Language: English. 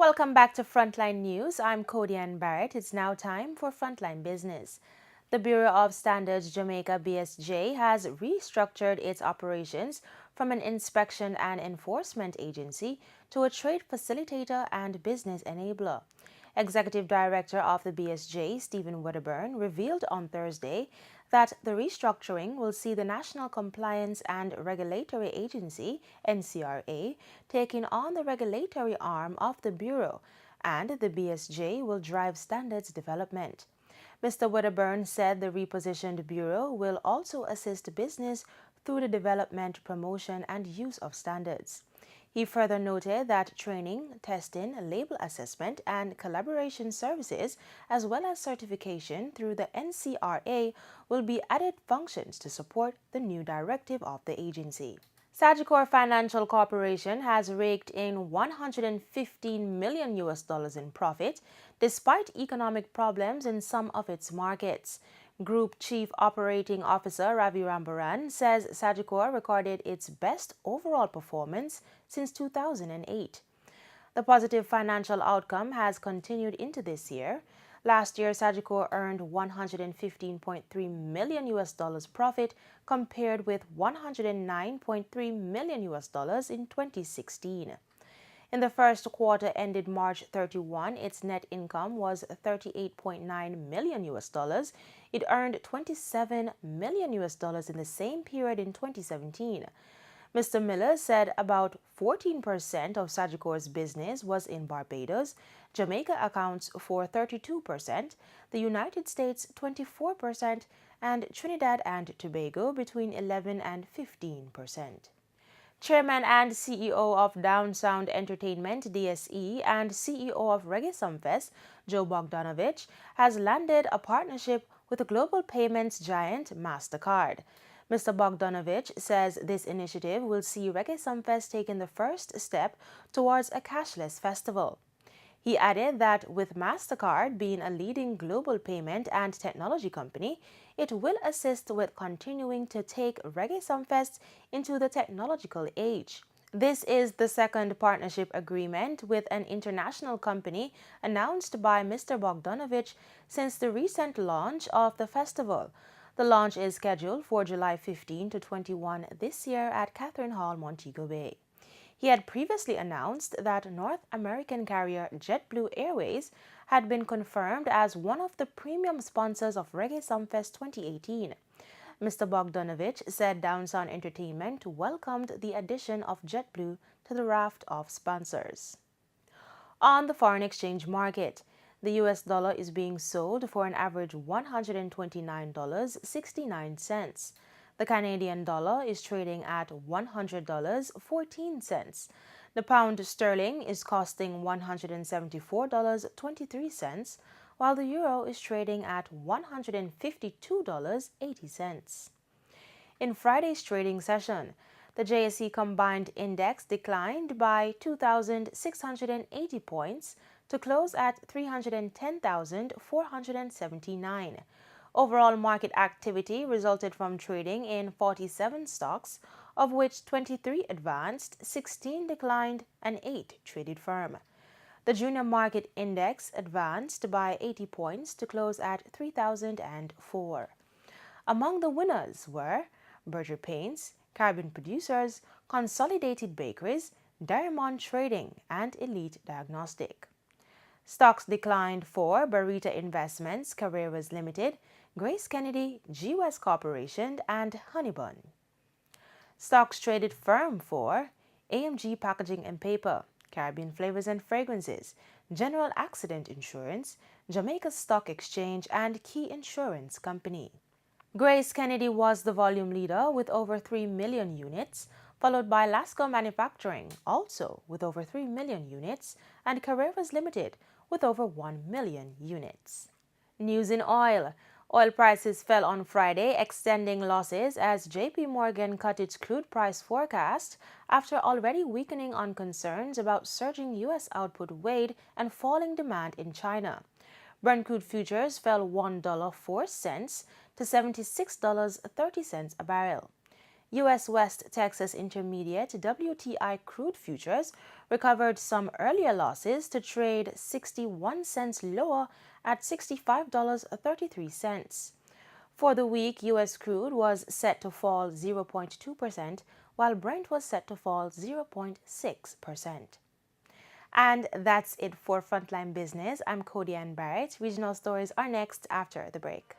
Welcome back to Frontline News. I'm Cody Ann Barrett. It's now time for Frontline Business. The Bureau of Standards Jamaica BSJ has restructured its operations from an inspection and enforcement agency to a trade facilitator and business enabler. Executive Director of the BSJ, Stephen Wedderburn, revealed on Thursday that the restructuring will see the National Compliance and Regulatory Agency, NCRA, taking on the regulatory arm of the Bureau, and the BSJ will drive standards development. Mr. Wedderburn said the repositioned Bureau will also assist business through the development, promotion, and use of standards. He further noted that training, testing, label assessment, and collaboration services, as well as certification through the NCRA, will be added functions to support the new directive of the agency. Sagicor Financial Corporation has raked in $115 million in profit despite economic problems in some of its markets. Group Chief Operating Officer Ravi Rambaran says Sagicor recorded its best overall performance since 2008. The positive financial outcome has continued into this year. Last year, Sagicor earned $115.3 million profit compared with $109.3 million in 2016. In the first quarter ended March 31, its net income was $38.9 million. It earned $27 million in the same period in 2017. Mr. Miller said about 14% of Sagicor's business was in Barbados, Jamaica accounts for 32%, the United States 24%, and Trinidad and Tobago between 11 and 15%. Chairman and CEO of Down Sound Entertainment, DSE, and CEO of Reggae Sumfest, Joe Bogdanovich, has landed a partnership with the global payments giant MasterCard. Mr. Bogdanovich says this initiative will see Reggae Sumfest taking the first step towards a cashless festival. He added that with MasterCard being a leading global payment and technology company, it will assist with continuing to take Reggae Sumfest into the technological age. This is the second partnership agreement with an international company announced by Mr. Bogdanovich since the recent launch of the festival. The launch is scheduled for July 15 to 21 this year at Catherine Hall, Montego Bay. He had previously announced that North American carrier JetBlue Airways had been confirmed as one of the premium sponsors of Reggae Sumfest 2018. Mr. Bogdanovich said Down Sound Entertainment welcomed the addition of JetBlue to the raft of sponsors. On the foreign exchange market, the US dollar is being sold for an average $129.69. The Canadian dollar is trading at $100.14. The pound sterling is costing $174.23, while the euro is trading at $152.80. In Friday's trading session, the JSE Combined Index declined by 2,680 points to close at 310,479. Overall market activity resulted from trading in 47 stocks, of which 23 advanced, 16 declined, and 8 traded firm. The Junior Market Index advanced by 80 points to close at 3,004. Among the winners were Berger Paints, Caribbean Producers, Consolidated Bakeries, Diamond Trading, and Elite Diagnostic. Stocks declined for Barita Investments, Carreras Limited, Grace Kennedy, G West Corporation, and Honeybun. Stocks traded firm for AMG Packaging and Paper, Caribbean Flavors and Fragrances, General Accident Insurance, Jamaica Stock Exchange, and Key Insurance Company. Grace Kennedy was the volume leader with over 3 million units, followed by Lasco Manufacturing, also with over 3 million units, and Carreras Limited with over 1 million units. News in oil. Oil prices fell on Friday, extending losses as JP Morgan cut its crude price forecast after already weakening on concerns about surging U.S. output weighed and falling demand in China. Brent crude futures fell $1.04 to $76.30 a barrel. U.S. West Texas Intermediate WTI crude futures recovered some earlier losses to trade 61 cents lower at $65.33. For the week, U.S. crude was set to fall 0.2%, while Brent was set to fall 0.6%. And that's it for Frontline Business. I'm Cody Ann Barrett. Regional stories are next after the break.